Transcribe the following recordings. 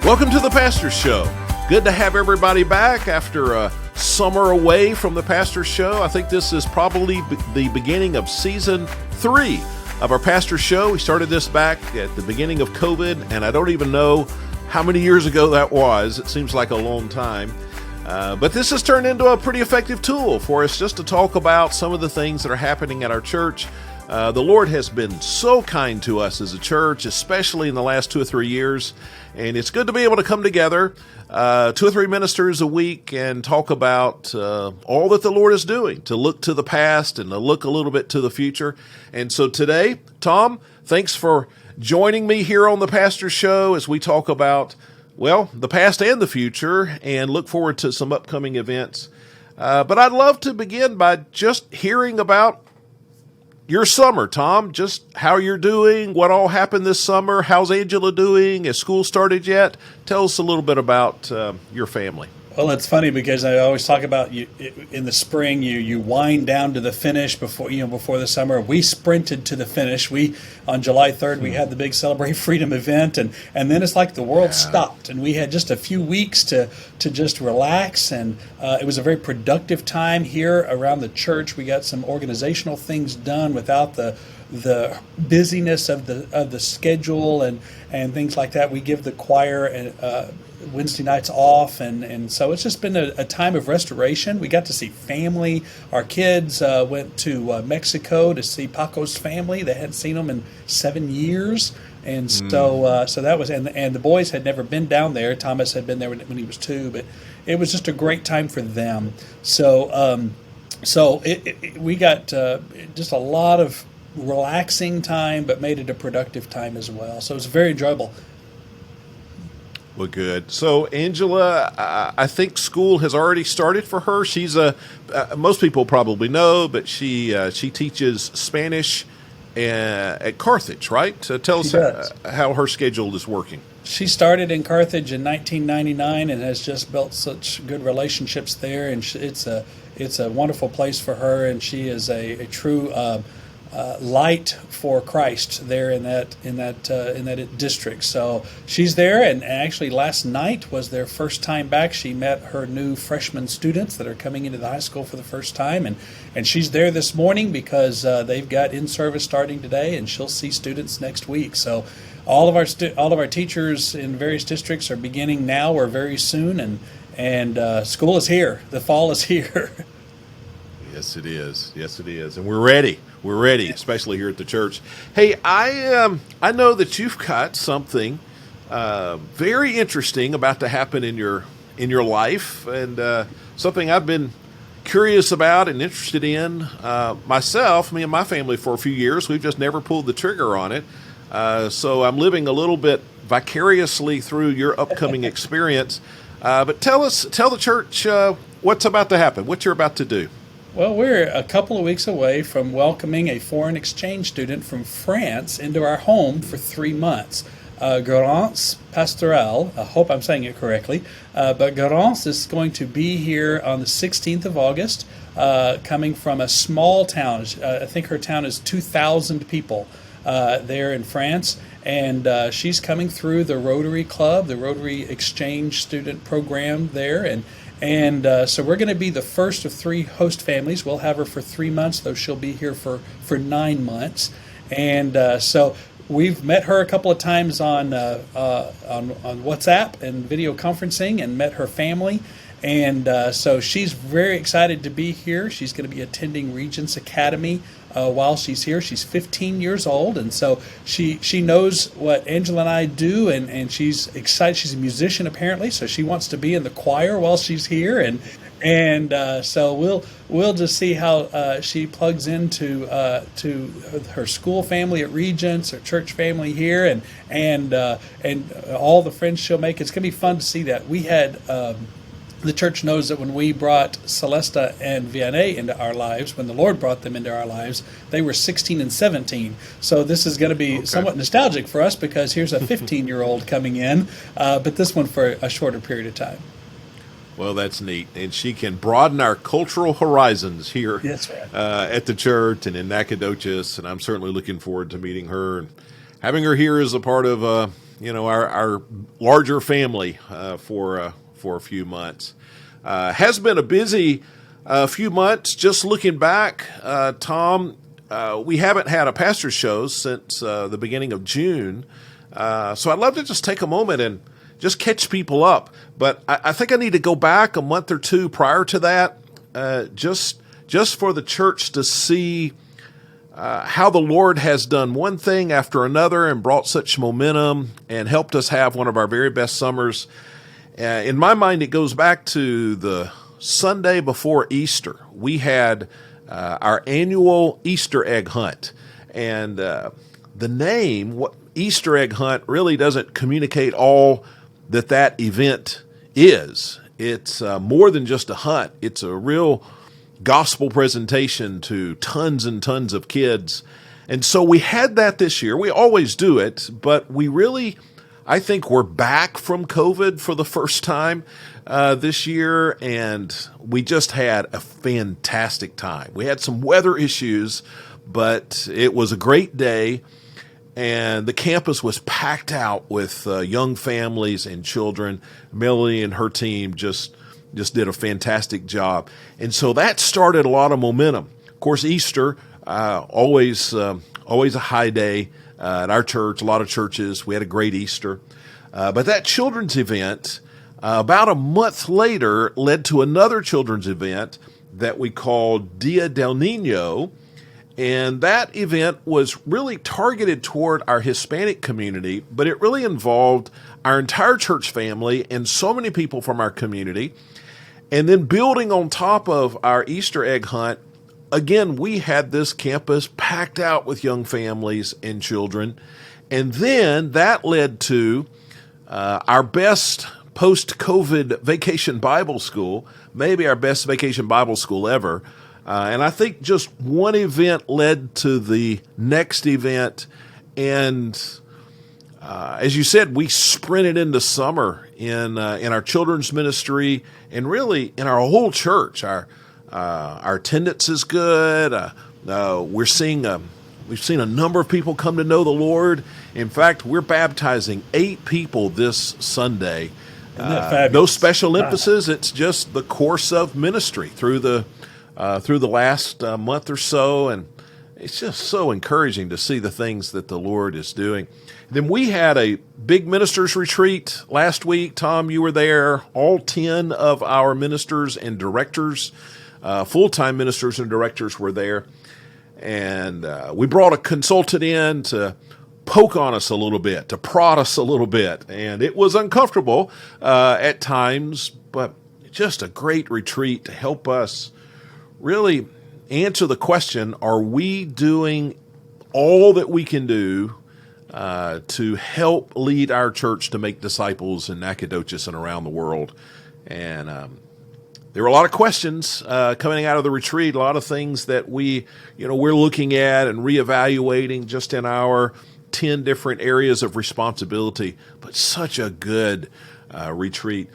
Welcome to the Pastor's Show. Good to have everybody back after a summer away from the Pastor's Show. I think this is probably the beginning of season 3 of our Pastor's Show. We started this back at the beginning of COVID, and I don't even know how many years ago that was. It seems like a long time. But this has turned into a pretty effective tool for us just to talk about some of the things that are happening at our church. The Lord has been so kind to us as a church, especially in the last 2 or 3 years. And it's good to be able to come together, 2 or 3 ministers a week, and talk about all that the Lord is doing, to look to the past and to look a little bit to the future. And so today, Tom, thanks for joining me here on the Pastor's Show as we talk about, well, the past and the future, and look forward to some upcoming events. But I'd love to begin by just hearing about your summer, Tom, just how you're doing, what all happened this summer, how's Angela doing, has school started yet? Tell us a little bit about your family. Well, it's funny because I always talk about you in the spring. You wind down to the finish before the summer. We sprinted to the finish. On July 3rd we had the big Celebrate Freedom event, and then it's like the world stopped, and we had just a few weeks to just relax. And it was a very productive time here around the church. We got some organizational things done without the busyness of the schedule and things like that. We give the choir Wednesday nights off, and so it's just been a time of restoration. We got to see family. Our kids went to Mexico to see Paco's family. They hadn't seen them in 7 years, and so that was, and the boys had never been down there. Thomas had been there when he was 2, but it was just a great time for them. So we got just a lot of relaxing time, but made it a productive time as well. So it was very enjoyable. Well, good. So, Angela, I think school has already started for her. She's most people probably know, but she teaches Spanish at Carthage, right? So tell us how her schedule is working. She started in Carthage in 1999 and has just built such good relationships there, and it's a wonderful place for her, and she is a true light for Christ there in that district. So she's there, and actually last night was their first time back. She met her new freshman students that are coming into the high school for the first time, and she's there this morning because they've got in-service starting today, and she'll see students next week. So all of our teachers in various districts are beginning now or very soon, and school is here. The fall is here. Yes, it is. Yes, it is. And we're ready. We're ready, especially here at the church. Hey, I know that you've got something very interesting about to happen in your life, and something I've been curious about and interested in myself. Me and my family for a few years, we've just never pulled the trigger on it. So I'm living a little bit vicariously through your upcoming experience. But tell the church what's about to happen, what you're about to do. Well, we're a couple of weeks away from welcoming a foreign exchange student from France into our home for 3 months. Garance Pastoral, I hope I'm saying it correctly, but Garance is going to be here on the 16th of August, coming from a small town. I think her town is 2,000 people there in France, and she's coming through the Rotary Club, the Rotary Exchange Student Program there, and so we're going to be the first of 3 host families. We'll have her for 3 months, though she'll be here for 9 months. And so we've met her a couple of times on WhatsApp and video conferencing, and met her family. And so she's very excited to be here. She's going to be attending Regents Academy while she's here. She's 15 years old, and so she knows what Angela and I do, and she's excited. She's a musician apparently, so she wants to be in the choir while she's here, and so we'll just see how she plugs into to her school family at Regents, her church family here, and all the friends she'll make. It's going to be fun to see that. We had. The church knows that when we brought Celesta and Vianney into our lives, when the Lord brought them into our lives, they were 16 and 17. So this is going to be somewhat nostalgic for us because here's a 15-year-old coming in, but this one for a shorter period of time. Well, that's neat. And she can broaden our cultural horizons here at the church and in Nacogdoches. And I'm certainly looking forward to meeting her and having her here as a part of our larger family for a few months. Has been a busy few months. Just looking back, Tom, we haven't had a pastor show since the beginning of June. So I'd love to just take a moment and just catch people up. But I think I need to go back a month or two prior to that, just for the church to see how the Lord has done one thing after another and brought such momentum and helped us have one of our very best summers. In my mind, it goes back to the Sunday before Easter. We had our annual Easter egg hunt. And the name, Easter egg hunt, really doesn't communicate all that event is. It's more than just a hunt. It's a real gospel presentation to tons and tons of kids. And so we had that this year. We always do it, but we really, I think we're back from COVID for the first time this year, and we just had a fantastic time. We had some weather issues, but it was a great day, and the campus was packed out with young families and children. Melanie and her team just did a fantastic job. And so that started a lot of momentum. Of course, Easter, always a high day at our church, a lot of churches. We had a great Easter. But that children's event, about a month later, led to another children's event that we called Dia del Niño. And that event was really targeted toward our Hispanic community, but it really involved our entire church family and so many people from our community. And then building on top of our Easter egg hunt, again, we had this campus packed out with young families and children. And then that led to our best post-COVID vacation Bible school, maybe our best vacation Bible school ever. And I think just one event led to the next event. And as you said, we sprinted into summer in our children's ministry and really in our whole church. Our attendance is good. We've seen a number of people come to know the Lord. In fact, we're baptizing 8 people this Sunday. Isn't that fabulous? No special emphasis. It's just the course of ministry through the last month or so, and it's just so encouraging to see the things that the Lord is doing. Then we had a big ministers retreat last week. Tom, you were there. All 10 of our ministers and directors, full-time ministers and directors were there. And we brought a consultant in to poke on us a little bit, to prod us a little bit. And it was uncomfortable at times, but just a great retreat to help us really answer the question, are we doing all that we can do to help lead our church to make disciples in Nacogdoches and around the world? And there were a lot of questions coming out of the retreat, a lot of things that we're looking at and reevaluating just in our 10 different areas of responsibility. But such a good retreat.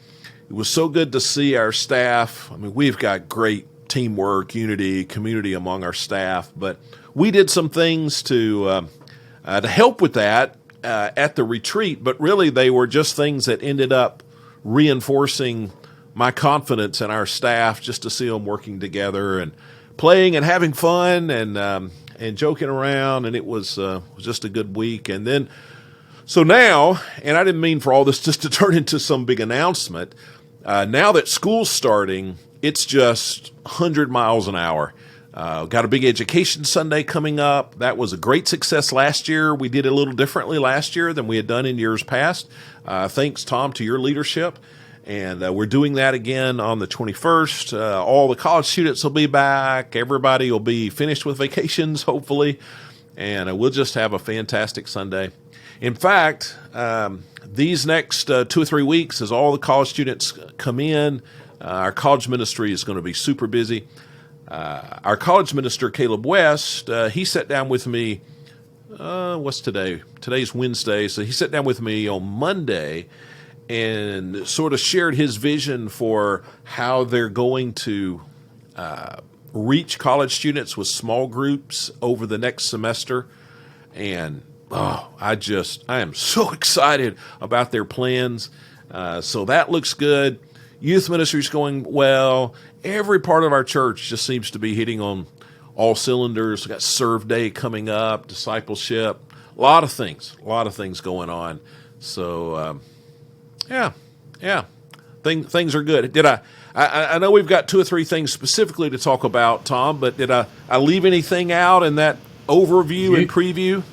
It was so good to see our staff. I mean, we've got great teamwork, unity, community among our staff, but we did some things to help with that at the retreat, but really they were just things that ended up reinforcing my confidence in our staff, just to see them working together and playing and having fun and joking around, and it was just a good week. And then, so now, and I didn't mean for all this just to turn into some big announcement, now that school's starting, it's just 100 miles an hour. Got a big education Sunday coming up. That was a great success last year. We did it a little differently last year than we had done in years past. Thanks, Tom, to your leadership. And we're doing that again on the 21st. All the college students will be back. Everybody will be finished with vacations, hopefully. And we'll just have a fantastic Sunday. In fact, these next 2 or 3 weeks, as all the college students come in, our college ministry is going to be super busy. Our college minister, Caleb West, he sat down with me, what's today? Today's Wednesday, so he sat down with me on Monday and sort of shared his vision for how they're going to reach college students with small groups over the next semester. And I am so excited about their plans. So that looks good. Youth ministry's going well. Every part of our church just seems to be hitting on all cylinders. We got Serve Day coming up, discipleship, a lot of things going on. So, yeah, things are good. I know we've got 2 or 3 things specifically to talk about, Tom, but did I leave anything out in that overview and preview?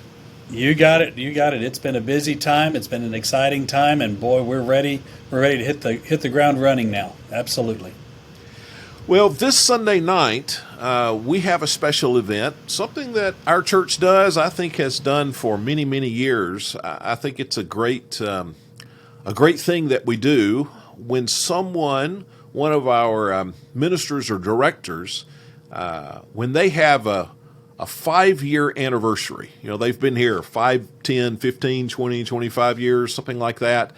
You got it. It's been a busy time. It's been an exciting time, and boy, we're ready. We're ready to hit the ground running now. Absolutely. Well, this Sunday night, we have a special event, something that our church does, I think has done for many, many years. I think it's a great thing that we do when one of our ministers or directors, when they have a 5-year anniversary. They've been here 5, 10, 15, 20, 25 years, something like that.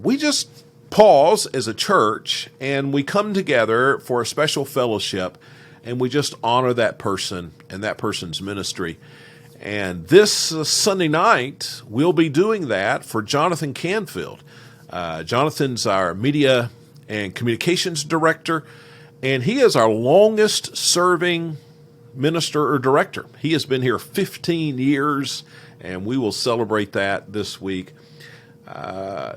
We just pause as a church and we come together for a special fellowship and we just honor that person and that person's ministry. And this Sunday night, we'll be doing that for Jonathan Canfield. Jonathan's our media and communications director, and he is our longest serving minister or director. He has been here 15 years, and we will celebrate that this week.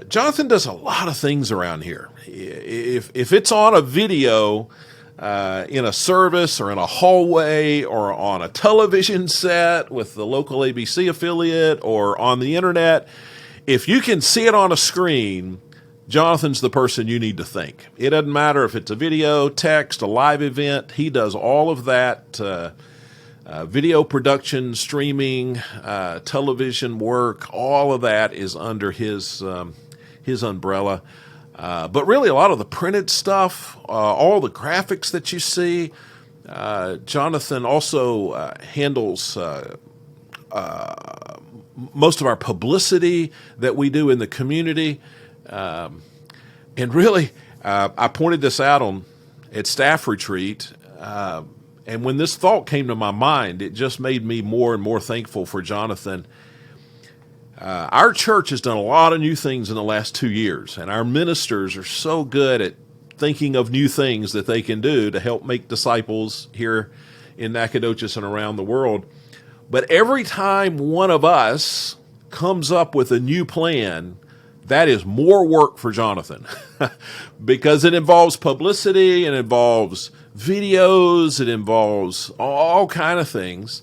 Jonathan does a lot of things around here. If it's on a video in a service or in a hallway or on a television set with the local ABC affiliate or on the internet, if you can see it on a screen, Jonathan's the person you need to thank. It doesn't matter if it's a video, text, a live event. He does all of that video production, streaming, television work. All of that is under his umbrella. But really, a lot of the printed stuff, all the graphics that you see, Jonathan also handles most of our publicity that we do in the community. And really, I pointed this out at staff retreat, and when this thought came to my mind, it just made me more and more thankful for Jonathan. Our church has done a lot of new things in the last 2 years, and our ministers are so good at thinking of new things that they can do to help make disciples here in Nacogdoches and around the world. But every time one of us comes up with a new plan, that is more work for Jonathan because it involves publicity, it involves videos, it involves all kind of things.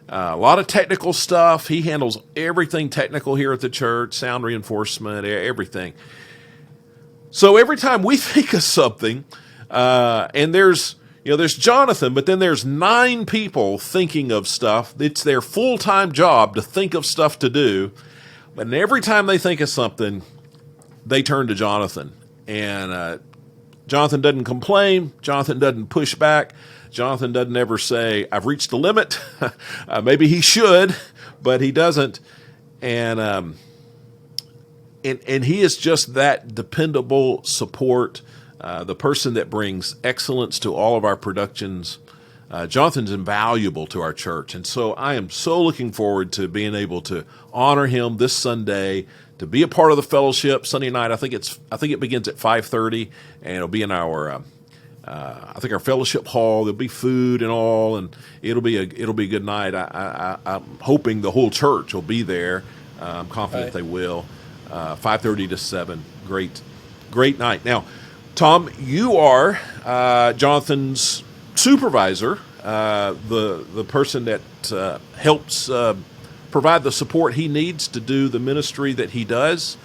A lot of technical stuff. He handles everything technical here at the church, sound reinforcement, everything. So every time we think of something, and there's Jonathan, but then there's 9 people thinking of stuff. It's their full-time job to think of stuff to do. But every time they think of something, they turn to Jonathan. And Jonathan doesn't complain. Jonathan doesn't push back. Jonathan doesn't ever say, I've reached the limit. Maybe he should, but he doesn't. And he is just that dependable support, the person that brings excellence to all of our productions. Jonathan's invaluable to our church, and so I am so looking forward to being able to honor him this Sunday, to be a part of the fellowship Sunday night. I think it begins at 5:30, and it'll be in our our fellowship hall. There'll be food and all, and it'll be a good night. I'm hoping the whole church will be there. I'm confident they will. 5:30 to 7. Great night. Now, Tom, you are Jonathan's supervisor, the person that helps provide the support he needs to do the ministry that he does.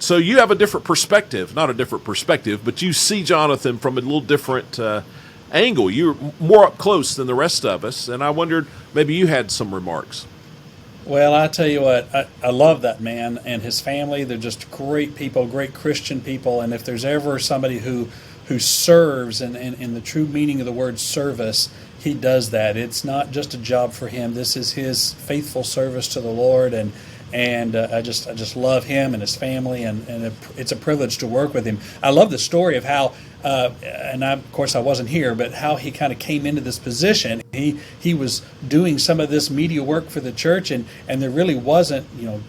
So you have a different perspective, not a different perspective, but you see Jonathan from a little different angle. You're more up close than the rest of us, and I wondered maybe you had some remarks. Well, I tell you what, I love that man and his family. They're just great people, great Christian people, and if there's ever somebody who serves in the true meaning of the word service, he does that. It's not just a job for him. This is his faithful service to the Lord, and I just love him and his family, and it's a privilege to work with him. I love the story of how and of course I wasn't here, but how he kind of came into this position. He was doing some of this media work for the church, and there really wasn't,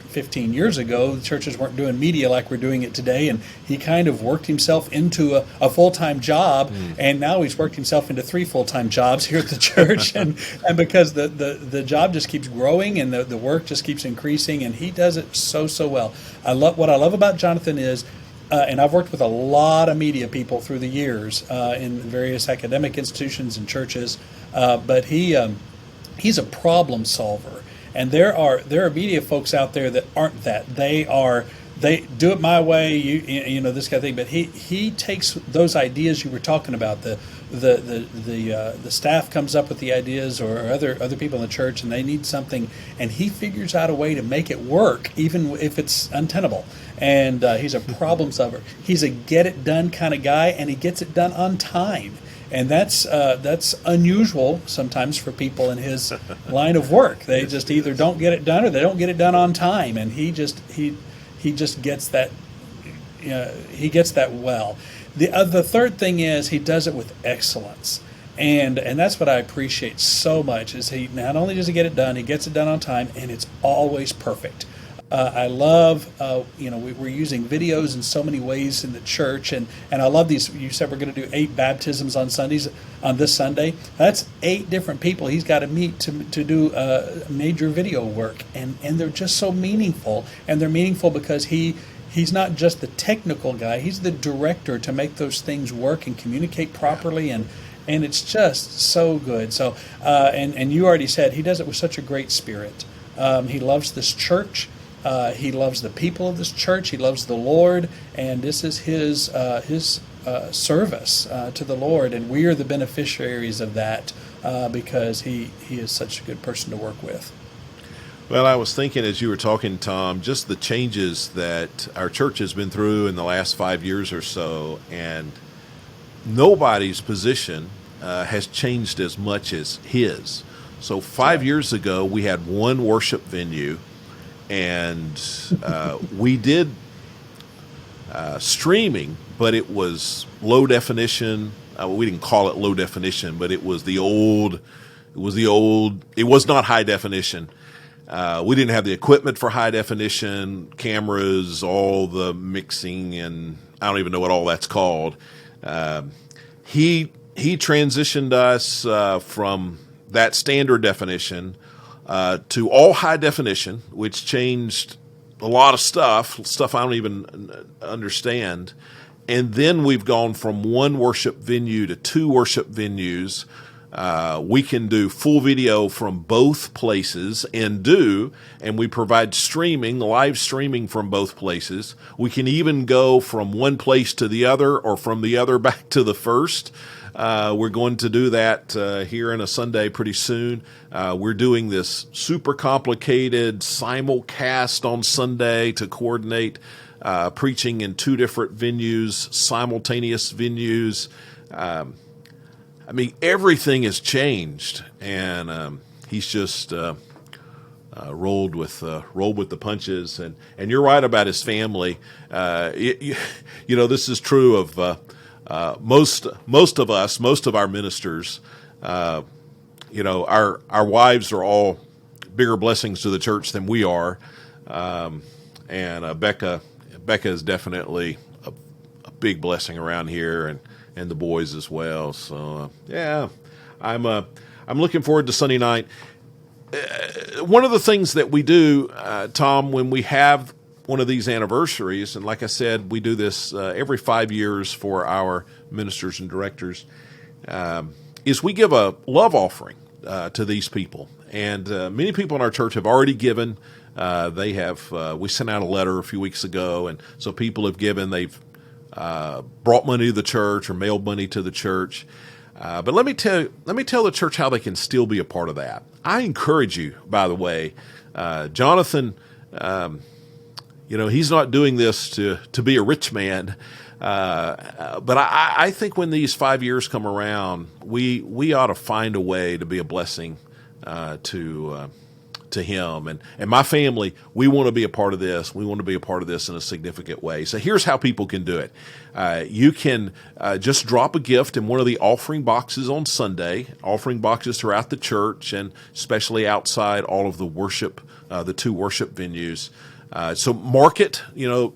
15 years ago, the churches weren't doing media like we're doing it today, and he kind of worked himself into a full-time job, and now he's worked himself into 3 full-time jobs here at the church, and because the job just keeps growing and the work just keeps increasing, and he does it so well. What I love about Jonathan is, and I've worked with a lot of media people through the years in various academic institutions and churches, but he's a problem solver. And there are media folks out there that aren't that. They do it my way, this kind of thing. But he takes those ideas you were talking about. The staff comes up with the ideas, or other people in the church, and they need something, and he figures out a way to make it work, even if it's untenable. And he's a problem solver. He's a get it done kind of guy, and he gets it done on time. And that's unusual sometimes for people in his line of work. They just either don't get it done or they don't get it done on time. And he just gets that. He gets that well. The third thing is he does it with excellence, and that's what I appreciate so much. Is he not only does he get it done, he gets it done on time, and it's always perfect. I love, we're using videos in so many ways in the church, and I love these. You said we're going to do 8 baptisms on Sundays. On this Sunday, that's 8 different people he's got to meet to do major video work, and they're just so meaningful, and they're meaningful because he's not just the technical guy; he's the director to make those things work and communicate properly, and it's just so good. So, and you already said he does it with such a great spirit. He loves this church. He loves the people of this church. He loves the Lord, and this is his service to the Lord, and we are the beneficiaries of that because he is such a good person to work with. Well, I was thinking as you were talking, Tom, just the changes that our church has been through in the last 5 years or so, and nobody's position has changed as much as his. So 5 years ago, we had one worship venue, and we did streaming, but it was low definition. We didn't call it low definition, but it was not high definition. We didn't have the equipment for high definition, cameras, all the mixing, and I don't even know what all that's called. He transitioned us from that standard definition to all high definition, which changed a lot of stuff I don't even understand. And then we've gone from one worship venue to 2 worship venues. We can do full video from both places and we provide live streaming from both places. We can even go from one place to the other or from the other back to the first. We're going to do that here in a Sunday pretty soon. We're doing this super complicated simulcast on Sunday to coordinate preaching in 2 different venues, simultaneous venues. Everything has changed, and he's just rolled with the punches. And you're right about his family. This is true of most of us, most of our ministers. Our wives are all bigger blessings to the church than we are, and Becca is definitely a big blessing around here, and the boys as well. So I'm looking forward to Sunday night. One of the things that we do, Tom, when we have one of these anniversaries, and like I said, we do this every 5 years for our ministers and directors, is we give a love offering to these people. And many people in our church have already given. We sent out a letter a few weeks ago, and so people have given. They've brought money to the church or mailed money to the church. But let me tell the church how they can still be a part of that. I encourage you, by the way, Jonathan. He's not doing this to be a rich man. But I think when these 5 years come around, we ought to find a way to be a blessing to to him. And my family, we want to be a part of this. We want to be a part of this in a significant way. So here's how people can do it. You can just drop a gift in one of the offering boxes on Sunday, offering boxes throughout the church, and especially outside all of the worship, the two worship venues. So mark it,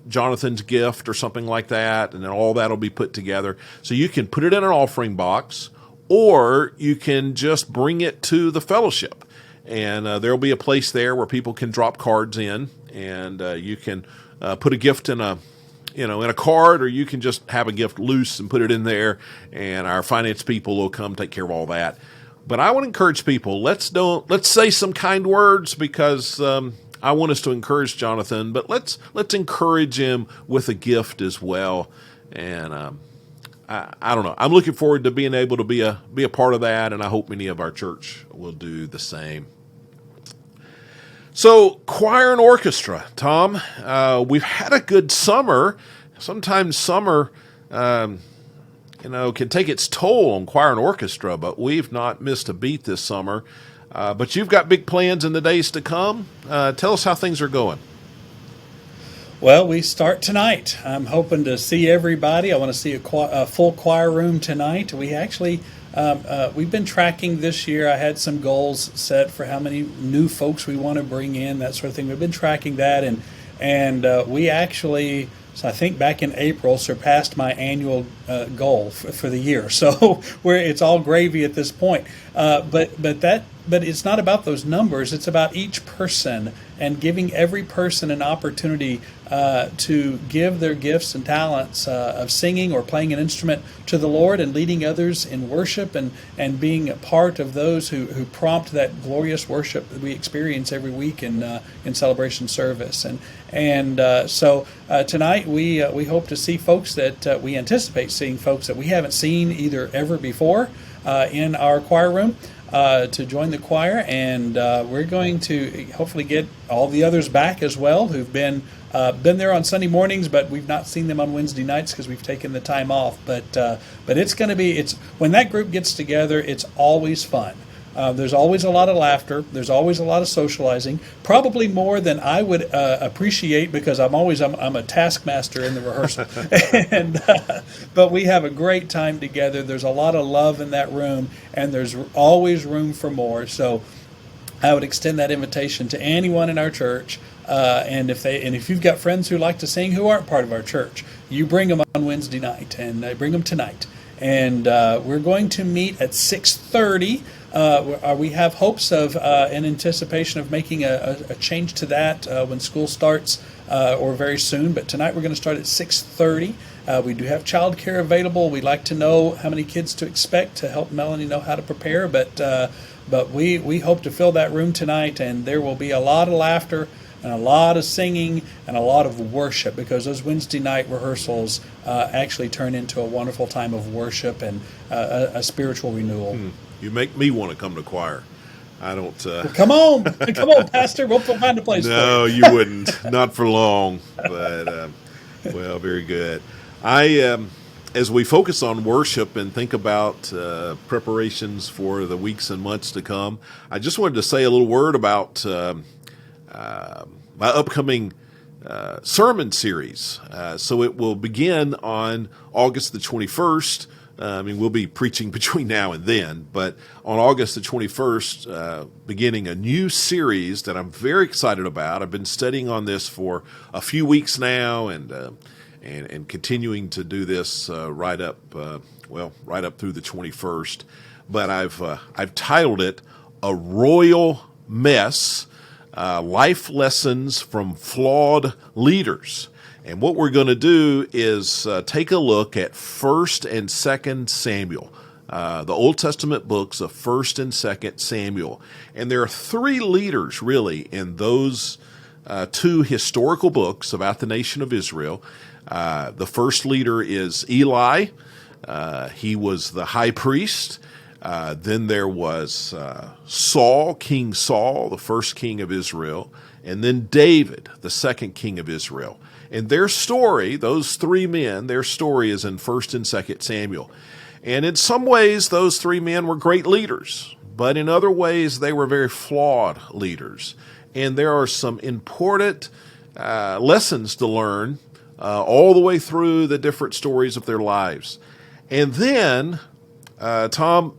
Jonathan's gift or something like that, and then all that will be put together. So you can put it in an offering box, or you can just bring it to the fellowship. And there'll be a place there where people can drop cards in, and you can put a gift in a card, or you can just have a gift loose and put it in there, and our finance people will come take care of all that. But I want to encourage people, let's say some kind words, because I want us to encourage Jonathan, but let's encourage him with a gift as well. And I don't know. I'm looking forward to being able to be a part of that, and I hope many of our church will do the same. So, choir and orchestra, Tom. We've had a good summer. Sometimes summer, can take its toll on choir and orchestra, but we've not missed a beat this summer. But you've got big plans in the days to come. Tell us how things are going. Well, we start tonight. I'm hoping to see everybody. I want to see a full choir room tonight. We actually, we've been tracking this year. I had some goals set for how many new folks we want to bring in, that sort of thing. We've been tracking that, and we actually, so I think back in April, surpassed my annual goal for the year. So it's all gravy at this point. But it's not about those numbers. It's about each person and giving every person an opportunity to give their gifts and talents of singing or playing an instrument to the Lord, and leading others in worship, and being a part of those who prompt that glorious worship that we experience every week in celebration service. So tonight we hope to see folks that we anticipate seeing folks that we haven't seen either ever before in our choir room. To join the choir, and we're going to hopefully get all the others back as well who've been there on Sunday mornings, but we've not seen them on Wednesday nights because we've taken the time off. But it's going to be when that group gets together, it's always fun. There's always a lot of laughter. There's always a lot of socializing, probably more than I would appreciate, because I'm a taskmaster in the rehearsal. But we have a great time together. There's a lot of love in that room, and there's always room for more. So I would extend that invitation to anyone in our church. And if you've got friends who like to sing who aren't part of our church, you bring them on Wednesday night, and bring them tonight. And we're going to meet at 6:30. We have hopes of in anticipation of making a change to that when school starts or very soon. But tonight we're going to start at 6:30. We do have childcare available. We'd like to know how many kids to expect to help Melanie know how to prepare. But we hope to fill that room tonight, and there will be a lot of laughter and a lot of singing and a lot of worship, because those Wednesday night rehearsals actually turn into a wonderful time of worship and a spiritual renewal. You make me want to come to choir. I don't. Well, come on, Pastor. We'll find a place. No, for you. You wouldn't. Not for long. But well, very good. As we focus on worship and think about preparations for the weeks and months to come, I just wanted to say a little word about my upcoming sermon series. So it will begin on August the 21st. We'll be preaching between now and then, but on August the 21st, beginning a new series that I'm very excited about. I've been studying on this for a few weeks now, and continuing to do this right up through the 21st. But I've titled it "A Royal Mess: Life Lessons from Flawed Leaders." And what we're going to do is take a look at 1st and 2nd Samuel, the Old Testament books of 1st and 2nd Samuel. And there are 3 leaders, really, in those 2 historical books about the nation of Israel. The first leader is Eli. He was the high priest. Then there was Saul, King Saul, the first king of Israel. And then David, the second king of Israel. And their story, those 3 men, their story is in 1st and 2nd Samuel. And in some ways, those 3 men were great leaders. but in other ways they were very flawed leaders. And there are some important lessons to learn all the way through the different stories of their lives. And then, Tom,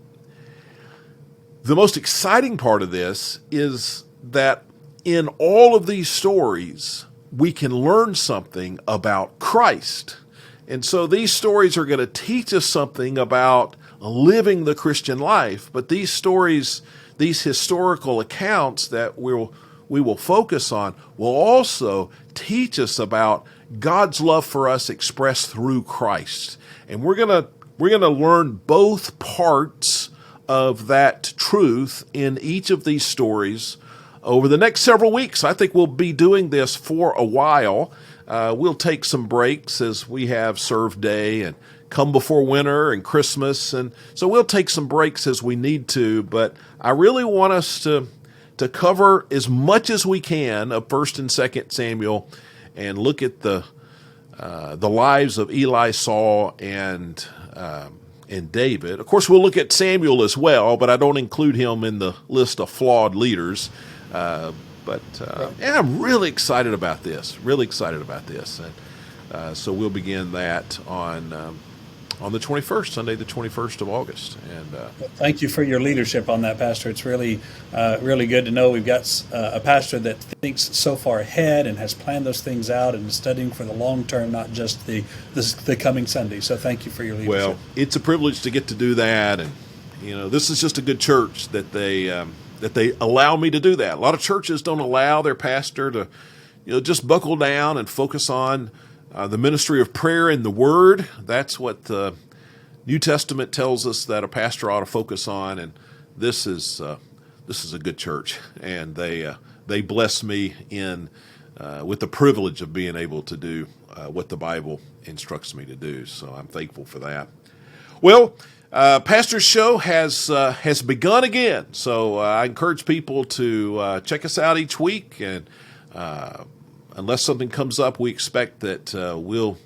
the most exciting part of this is that in all of these stories, we can learn something about Christ. And so these stories are going to teach us something about living the Christian life. But these stories, these historical accounts that we will focus on will also teach us about God's love for us expressed through Christ. And we're going to learn both parts of that truth in each of these stories over the next several weeks. I think we'll be doing this for a while. We'll take some breaks as we have Serve Day and Come Before Winter and Christmas. And so we'll take some breaks as we need to. But I really want us to cover as much as we can of 1st and 2nd Samuel and look at the lives of Eli, Saul, and David. Of course, we'll look at Samuel as well, but I don't include him in the list of flawed leaders. But I'm really excited about this. And so we'll begin that on the 21st, Sunday, the 21st of August. And thank you for your leadership on that, Pastor. It's really good to know we've got a pastor that thinks so far ahead and has planned those things out and is studying for the long term, not just the coming Sunday. So thank you for your leadership. Well, it's a privilege to get to do that, and this is just a good church that they allow me to do that. A lot of churches don't allow their pastor to just buckle down and focus on the ministry of prayer and the Word. That's what the New Testament tells us that a pastor ought to focus on, and this is a good church, and they bless me with the privilege of being able to do what the Bible instructs me to do. So I'm thankful for that. Well, Pastor's Show has begun again, so I encourage people to check us out each week, and unless something comes up, we expect that we'll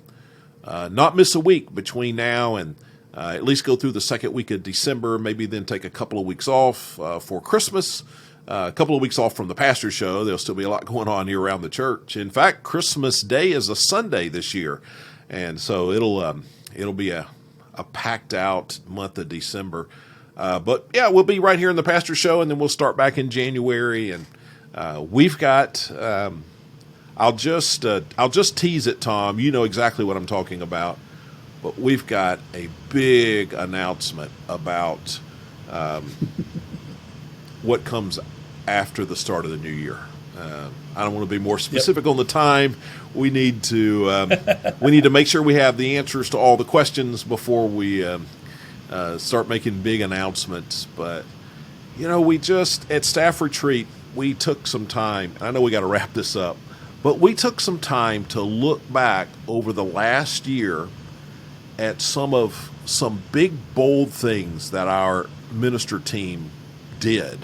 not miss a week between now and at least go through the second week of December, maybe then take a couple of weeks off for Christmas, a couple of weeks off from the Pastor's Show. There'll still be a lot going on here around the church. In fact, Christmas Day is a Sunday this year, and so it'll be a packed out month of December. But yeah, we'll be right here in the Pastor's Show, and then we'll start back in January, and we've got... I'll just tease it, Tom. You know exactly what I'm talking about. But we've got a big announcement about what comes after the start of the new year. I don't want to be more specific on the time. We need to make sure we have the answers to all the questions before we start making big announcements. But we just at staff retreat we took some time. I know we got to wrap this up. But we took some time to look back over the last year at some big, bold things that our minister team did,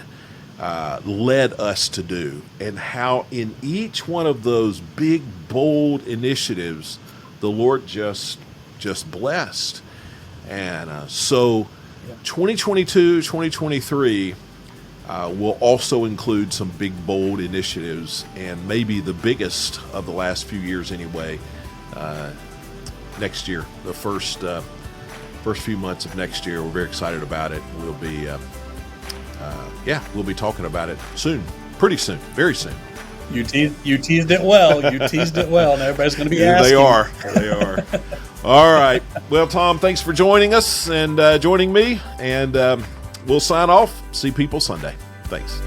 led us to do, and how in each one of those big, bold initiatives, the Lord just blessed. And so 2022, 2023, will also include some big, bold initiatives, and maybe the biggest of the last few years anyway, next year, the first few months of next year. We're very excited about it. We'll be talking about it soon, pretty soon, very soon. You teased it well. And everybody's going to be asking. They are. All right. Well, Tom, thanks for joining us and joining me, and we'll sign off. See people Sunday. Thanks.